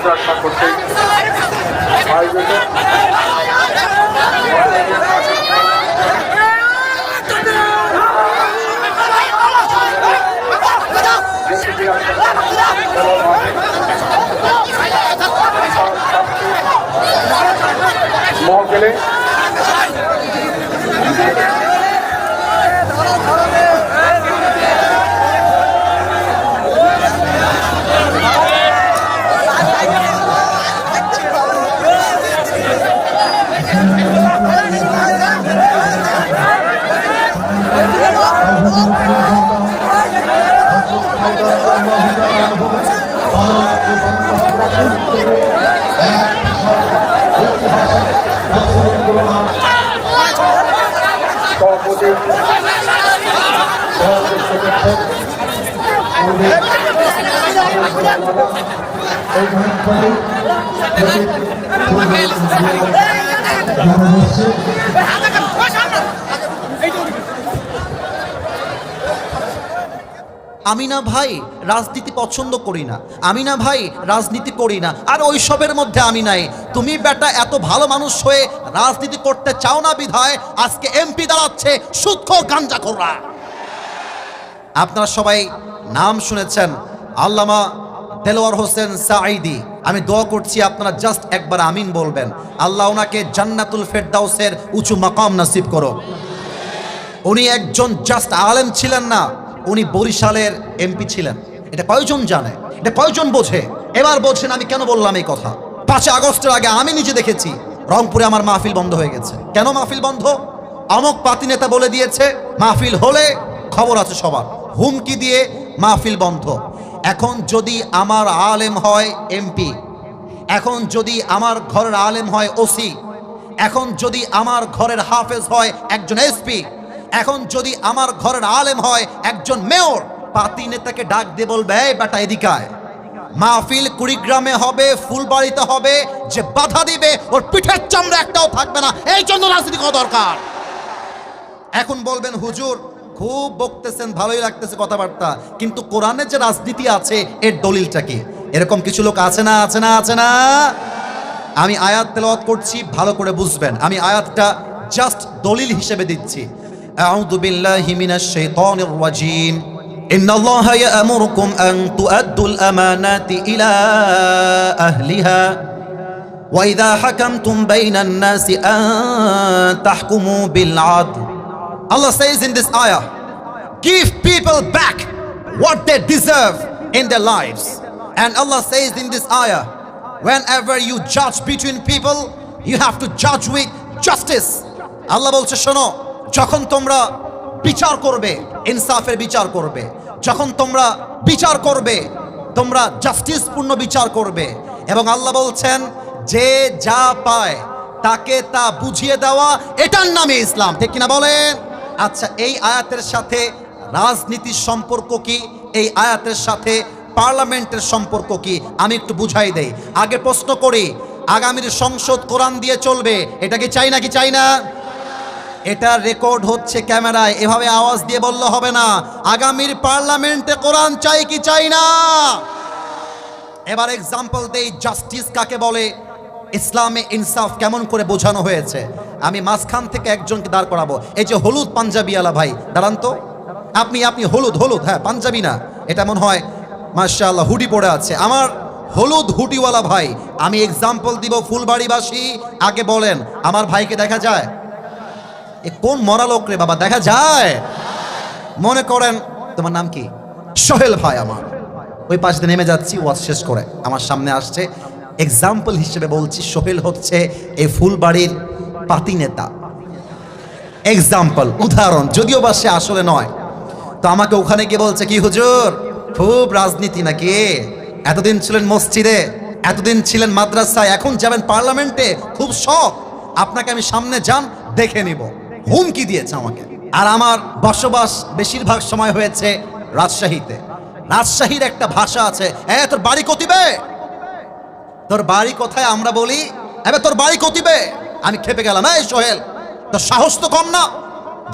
মাদ্রাসা কর্তৃক আয়োজিত মহফিলে আমি না ভাই রাজনীতি পছন্দ করি না, আমি না ভাই রাজনীতি করি না, আর ওইসবের মধ্যে আমি নাই। তুমি বেটা এত ভালো মানুষ হয়ে রাজনীতি করতে চাও না বিধায় আজকে এমপি দাঁড়াচ্ছে সুদখোর গাঞ্জাখোররা। আপনারা সবাই নাম শুনেছেন আল্লামা দেলোয়ার হোসেন সাঈদী। আমি দোয়া করছি আপনারা জাস্ট একবার আমিন বলবেন। আল্লাহ ওনাকে জান্নাতুল ফেরদাউসের উঁচু মাকাম নসিব করো। উনি একজন জাস্ট আলেম ছিলেন না, উনি বরিশালের এমপি ছিলেন। এটা কয়জন জানে? এটা কয়জন বোঝে? এবার বলছেন আমি কেন বললাম এই কথা। 5 আগস্টের আগে আমি নিজে দেখেছি রংপুরে আমার মাহফিল বন্ধ হয়ে গেছে। কেন মাহফিল বন্ধ? অমুক পাতি নেতা বলে দিয়েছে মাহফিল হলে খবর আছে সবার, হুমকি দিয়ে মাহফিল বন্ধ। এখন যদি আমার আলেম হয় এমপি, এখন যদি আমার ঘরের আলেম হয় ওসি, এখন যদি আমার ঘরের হাফেজ হয় একজন এসপি, এখন যদি আমার ঘরের আলেম হয় একজন মেয়র, পাতি নেতাকে ডাক দিয়ে বলবে এই বেটা এদিকে আয়, মাহফিল কুড়িগ্রামে হবে, ফুলবাড়িতে হবে, যে বাধা দিবে ওর পিঠের চামড়া একটাও থাকবে না। এই জন্য রাজনীতি করা দরকার। এখন বলবেন হুজুর খুব বকতেছেন, ভালোই লাগতেছে কথাবার্তা, কিন্তু কোরআনে যে রাজনীতি আছে এর দলিলটা কি? এরকম কিছু লোক আছে না, আছে না, আছে না? আমি আয়াত তেলাওয়াত করছি, ভালো করে বুঝবেন। আমি আয়াতটা জাস্ট দলিল হিসেবে দিচ্ছি। আউযু বিল্লাহি মিনাশ শাইতানির রাজীম। ইন্নাল্লাহা ইয়া'মুরুকুম আন তু'আদ্দুল আমানাতি ইলা আহলিহা ওয়া ইযা হাকামতুম বাইনান নাসি আন তাহকুমু বিল আদল। Allah says in this ayah, give people back what they deserve in their lives. And Allah says in this ayah, whenever you judge between people, you have to judge with justice. Allah বলছে শোনো, যখন তোমরা বিচার করবে, ইনসাফের বিচার করবে, যখন তোমরা বিচার করবে, তোমরা জাস্টিস পূর্ণ বিচার করবে। এবং আল্লাহ বলছেন যে যা পায় তাকে তা বুঝিয়ে দেওয়া, এটার নামে ইসলাম। ঠিক কিনা বলেন? আচ্ছা, এই আয়াতের সাথে রাজনীতির সম্পর্ক কি? এই আয়াতের সাথে পার্লামেন্টের সম্পর্ক কি? আমি একটু বুঝাই দেই। আগে প্রশ্ন করি, আগামীর সংসদ কোরআন দিয়ে চলবে, এটা কি চাই নাকি চাই না? এটা রেকর্ড হচ্ছে ক্যামেরায়, এভাবে আওয়াজ দিয়ে বললে হবে না। আগামীর পার্লামেন্টে কোরআন চাই কি চাই না? এবার এক্সাম্পল দেই, জাস্টিস কাকে বলে, ইসলামে ইনসাফ কেমন করে বোঝানো হয়েছে। আমি মাঝখান থেকে একজনকে দাঁড় করাবো। এই যে হলুদ পাঞ্জাবিওয়ালা ভাই, দাঁড়ান তো। আপনি হলুদ, হ্যাঁ পাঞ্জাবি না, এটা মনে হয় মাশাআল্লাহ হুডি পরে আছে। আমার হলুদ হুডিওয়ালা ভাই, আমি এক্সাম্পল দিব ফুলবাড়িবাসী। আগে বলেন আমার ভাইকে দেখা যায়? এ কোন মরা লোক রে বাবা, দেখা যায়? মনে করেন তোমার নাম কি? সোহেল ভাই। আমার ওই পাশ দিয়ে নেমে যাচ্ছি, ওয়াজ শেষ করে আমার সামনে আসছে। এক্সাম্পল হিসেবে বলছি, সোহেল হচ্ছে এই ফুলবাড়ির পাতি নেতা। এক্সাম্পল, উদাহরণ, যদিও বা সে আসলে নয়। তো আমাকে ওখানে গিয়ে বলছে কি হুজুর খুব রাজনীতি নাকি? এতদিন ছিলেন মসজিদে, এতদিন ছিলেন মাদ্রাসায়, এখন যাবেন পার্লামেন্টে, খুব শখ, আপনাকে আমি সামনে যান দেখে নিব। হুমকি দিয়েছে আমাকে। আর আমার বসবাস বেশিরভাগ সময় হয়েছে রাজশাহীতে। রাজশাহীর একটা ভাষা আছে, তোর বাড়ি কতিবে, তোর বাড়ি কোথায় আমরা বলি, এবার তোর বাড়ি কতিবে। আমি খেপে গেলাম, এই সোহেল তোর সাহস তো কম না।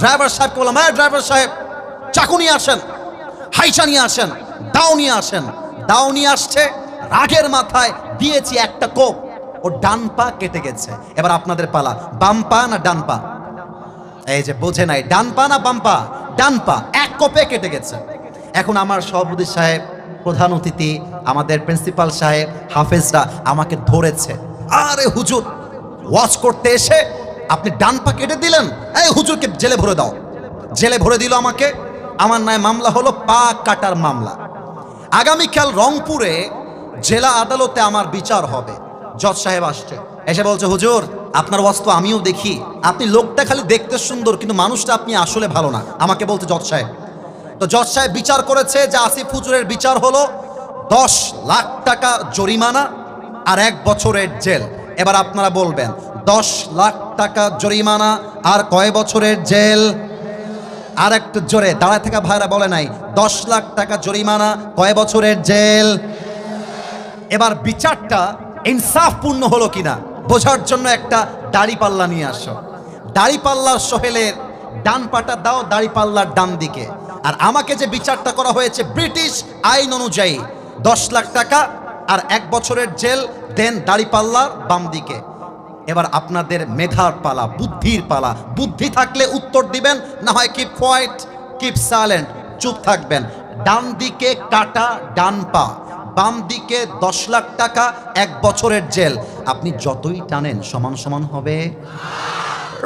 ড্রাইভার সাহেবকে বললাম, ড্রাইভার সাহেব চাকু নিয়ে আসেন, হাইচা নিয়ে আসেন, দাও নিয়ে আসেন। দাও নিয়ে আসছে, রাগের মাথায় দিয়েছি একটা কোপ, ও ডান পা কেটে গেছে। এবার আপনাদের পালা, বাম পা না ডান পা? এই যে বোঝে নাই, ডান পা না বাম পা? ডান পা, এক কোপে কেটে গেছে। এখন আমার সভাপতি সাহেব, প্রধান অতিথি, আমাদের প্রিন্সিপাল সাহেব, হাফেজরা আমাকে ধরেছে, আরে হুজুর ওয়াজ করতে এসে আপনি ডান পা কেটে দিলেন, এই হুজুরকে জেলে ভরে দাও। জেলে ভরে দিল আমাকে। আমার নামে মামলা হলো পা কাটার মামলা। আগামীকাল রংপুরে জেলা আদালতে আমার বিচার হবে। জজ সাহেব আসছে, এসে বলছে, হুজুর আপনার ওয়াজ তো আমিও দেখি, আপনি লোকটা খালি দেখতে সুন্দর কিন্তু মানুষটা আপনি আসলে ভালো না। আমাকে বলছে জজ সাহেব। তো জজ সাহেব বিচার করেছে যে আসিফ হুজুরের বিচার হলো 10 লাখ টাকা জরিমানা আর 1 বছরের জেল। এবার আপনারা বলবেন 10 লাখ টাকা জরিমানা আর কয় বছরের জেল? আর একটু জোরে, দাঁড়ায় থাকা ভাইরা বলে নাই 10 লাখ টাকা জরিমানা, কয় বছরের জেল? এবার বিচারটা ইনসাফপূর্ণ হলো কিনা বোঝার জন্য একটা দাড়িপাল্লা নিয়ে আসো। দাড়িপাল্লার সোহেলের ডান পাটা দাও দাড়িপাল্লার ডান দিকে। আর আমাকে যে বিচারটা করা হয়েছে ব্রিটিশ আইন অনুযায়ী 10 লাখ টাকা আর 1 বছরের জেল, দেন দাড়িপাল্লার বাম দিকে। এবার আপনাদের মেধার পালা, বুদ্ধির পালা। বুদ্ধি থাকলে উত্তর দিবেন, না হয় কিপ কোয়াইট, কিপ সাইলেন্ট, চুপ থাকবেন। ডান দিকে কাটা ডান পা, বাম দিকে 10 লাখ টাকা 1 বছরের জেল। আপনি যতই টানেন সমান সমান হবে।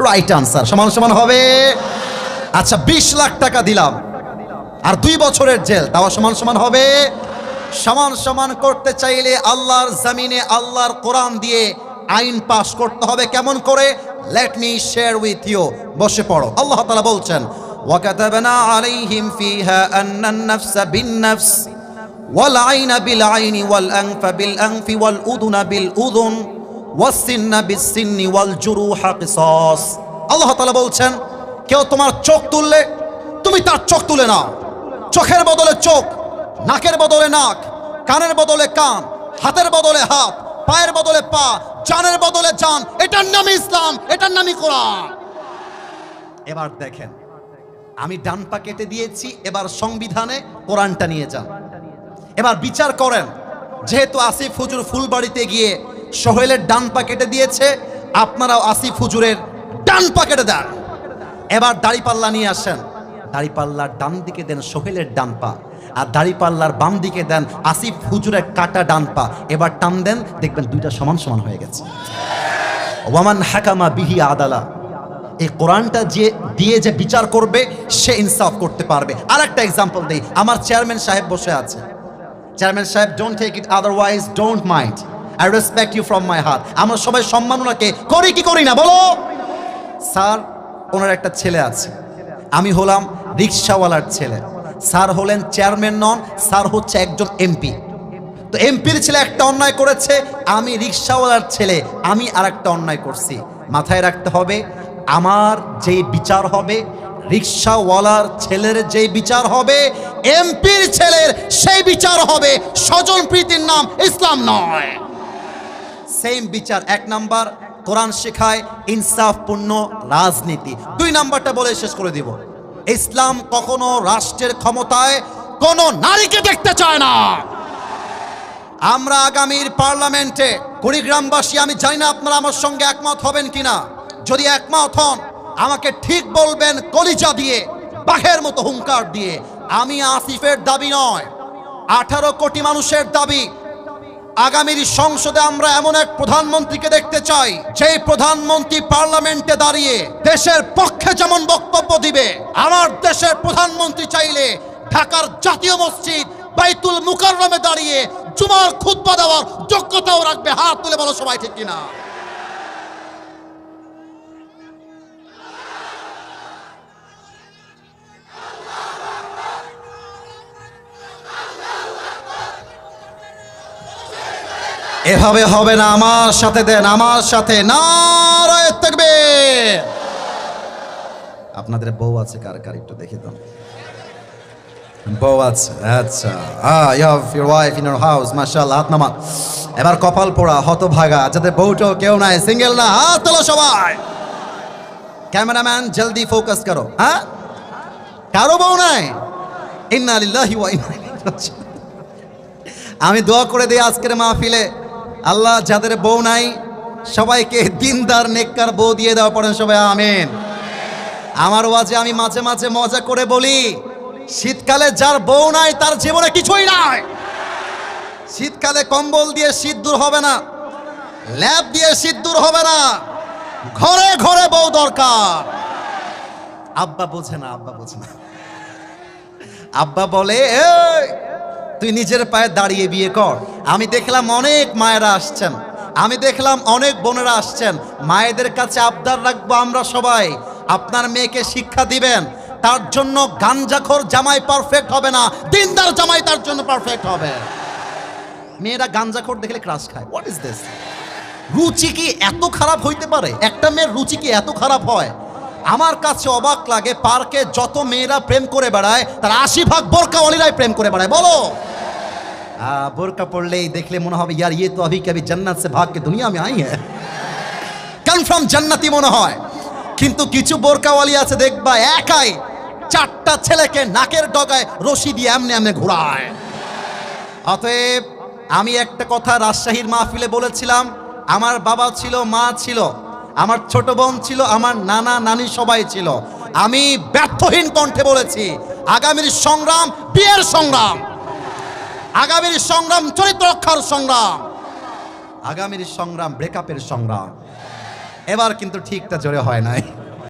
রাইট আনসার, সমান সমান হবে। আচ্ছা 20 লাখ টাকা দিলাম আর 2 বছরের জেল, তাও সমান সমান হবে। সমান সমান করতে চাইলে আল্লাহর জমিনে আল্লাহর কোরআন দিয়ে আইন পাস করতে হবে। কেমন করে? Let me share with you. বসে পড়ো। আল্লাহ তাআলা বলছেন, ওয়াকাতাবনা আলাইহিম ফিহা আন্নান নাফসা বিন-নাফস ওয়াল আইনা বিল আইনি ওয়াল আনফা বিল আনফি ওয়াল উযুনা বিল উযুন ওয়াস সিন্না বিস সিন্নি ওয়াল জুরুহা কিসাস। আল্লাহ তাআলা বলছেন, কেউ তোমার চোখ তুললে তুমি তার চোখ তুলে নাও। চোখের বদলে চোখ, নাকের বদলে নাক, কানের বদলে কান, হাতের বদলে হাত, পায়ের বদলে পা, জানের বদলে জান। এটার নাম ইসলাম, এটার নামই কোরআন। এবার দেখেন, আমি ডান পা কেটে দিয়েছি, এবার সংবিধানে কোরআনটা নিয়ে যান। এবার বিচার করেন, যেহেতু আসিফ হুজুর ফুলবাড়িতে গিয়ে সোহেলের ডান পা কেটে দিয়েছে, আপনারাও আসিফ হুজুরের ডান পা কেটে দেন। এবার দাড়িপাল্লা নিয়ে আসেন, দাড়িপাল্লার ডান দিকে দেন সোহেলের ডান পা, আর দাড়িপাল্লার বাম দিকে দেন আসিফ হুজুরের কাটা ডান পা। এবার টান দেন, দেখবেন দুইটা সমান সমান হয়ে গেছে। ওয়ামান হাকামা বিহি আদালা। এই কোরআনটা যে দিয়ে যে বিচার করবে সে ইনসাফ করতে পারবে। আর একটা এক্সাম্পল দেই, আমার চেয়ারম্যান সাহেব বসে আছে। চেয়ারম্যান সাহেব, don't take it otherwise, don't mind, I respect you from my heart. আমরা সবাই সম্মান ওনাকে করি কি করি না বলো? স্যার, ওনার একটা ছেলে আছে, আমি হলাম রিক্সাওয়ালার ছেলে, স্যার হলেন চেয়ারম্যান নন, স্যার হচ্ছে একজন এমপি। তো এমপির ছেলে একটা অন্যায় করেছে, আমি রিক্সাওয়ালার ছেলে, আমি আর একটা অন্যায় করছি। মাথায় রাখতে হবে, আমার যে বিচার হবে, রিক্সাওয়ালার ছেলের যে বিচার হবে, এমপির ছেলের সেই বিচার হবে। স্বজন প্রীতির নাম ইসলাম নয়। সেম বিচার। 1 নাম্বার, কোরআন শেখায় ইনসাফপূর্ণ রাজনীতি। 2 নাম্বারটা বলে শেষ করে দিব, ইসলাম কখনো রাষ্ট্রের ক্ষমতায় কোনো নারীকে দেখতে চায় না। আমরা আগামীর পার্লামেন্টে কুড়িগ্রামবাসী, আমি জানি না আপনারা আমার সঙ্গে একমত হবেন কিনা, যদি একমত হন আমাকে ঠিক বলবেন কলিজা দিয়ে, বাঘের মতো হুঙ্কার দিয়ে। আমি আসিফের দাবি নয়, 18 কোটি মানুষের দাবি। আগামীর সংসদে আমরা এমন এক প্রধানমন্ত্রীকে দেখতে চাই, যেই প্রধানমন্ত্রী পার্লামেন্টে দাঁড়িয়ে দেশের পক্ষে যেমন বক্তব্য দিবে। আমার দেশের প্রধানমন্ত্রী চাইলে ঢাকার জাতীয় মসজিদ বাইতুল মুকাররমে দাঁড়িয়ে জুমার খুতবা দেওয়ার যোগ্যতাও রাখবে। হাত তুলে বলো সবাই, ঠিক কিনা? এভাবে হবে না, আমার সাথে দেন, আমার সাথে নারায়ে তাকবীর। আপনাদের বউ আছে কার কার একটু দেখে দাও। বউ আছে, আচ্ছা, you have your wife in your house, মাশাআল্লাহ, হাত নামান। এবার কপাল পোড়া হতভাগা যাদের বউটো কেউ নাই, সিঙ্গেল না, হাত তোলো সবাই। ক্যামেরাম্যান জলদি ফোকাস করো। হ্যাঁ, কারো বউ নাই? ইন্না লিল্লাহি ওয়া ইন্না ইলাইহি রাজিউন। আমি দোয়া করে দিই আজকের মাহফিলে, আল্লাহ যাদের বউ নাই সবাইকে দিনদার নেককার বউ দিয়ে দেওয়া, পড়েন সবাই আমিন। আমার ওয়াজে আমি মাঝে মাঝে মজা করে বলি, শীতকালে যার বউ নাই তার জীবনে কিছুই নাই। শীতকালে কম্বল দিয়ে শীত দূর হবে না, ল্যাপ দিয়ে শীত দূর হবে না, ঘরে ঘরে বউ দরকার। আব্বা বোঝে না, আব্বা বোঝে না। আব্বা বলে, এই তুই নিজের পায়ে দাঁড়িয়ে বিয়ে কর। আমি দেখলাম অনেক মায়েরা আসছেন, আমি দেখলাম অনেক বোনেরা আসছেন। মায়েদের কাছে আবদার রাখবো আমরা সবাই, আপনার মেয়েকে শিক্ষা দিবেন। তার জন্য গাঞ্জাখোর জামাই পারফেক্ট হবে না, দিনদার জামাই তার জন্য পারফেক্ট হবে। মেয়েরা গাঞ্জাখোর দেখলে ক্রাশ খায়। What is this? রুচি কি এত খারাপ হইতে পারে? একটা মেয়ের রুচি কি এত খারাপ হয়? আমার কাছে অবাক লাগে, পার্কে যত মেয়েরা প্রেম করে বেড়ায় তার 80% বোরকাওয়ালিরাই প্রেম করে বেড়ায়। বলো, বোরকা পড়লেই দেখলে মনে হবে ইয়ার ইয়ে তো अभी कभी जन्नत से भाग के दुनिया में आई है, কনফার্ম জান্নাতি মনে হয়। কিন্তু কিছু বোরকাওয়ালি আছে দেখবা একাই 4টা ছেলেকে নাকের ডগায় রশি দিয়ে এমনি এমনি ঘোরায়। অতএব আমি একটা কথা রাজশাহীর মাহফিলে বলেছিলাম, আমার বাবা ছিল, মা ছিল, আমার ছোট বোন ছিল, আমার নানা নানি সবাই ছিল। আমি ব্যর্থহীন কণ্ঠে বলেছি, আগামীর সংগ্রাম বিয়ের সংগ্রাম, আগামীর সংগ্রাম চরিত্র রক্ষার সংগ্রাম, আগামীর সংগ্রাম ব্রেকআপের সংগ্রাম। এবার কিন্তু ঠিকটা জোরে হয় নাই।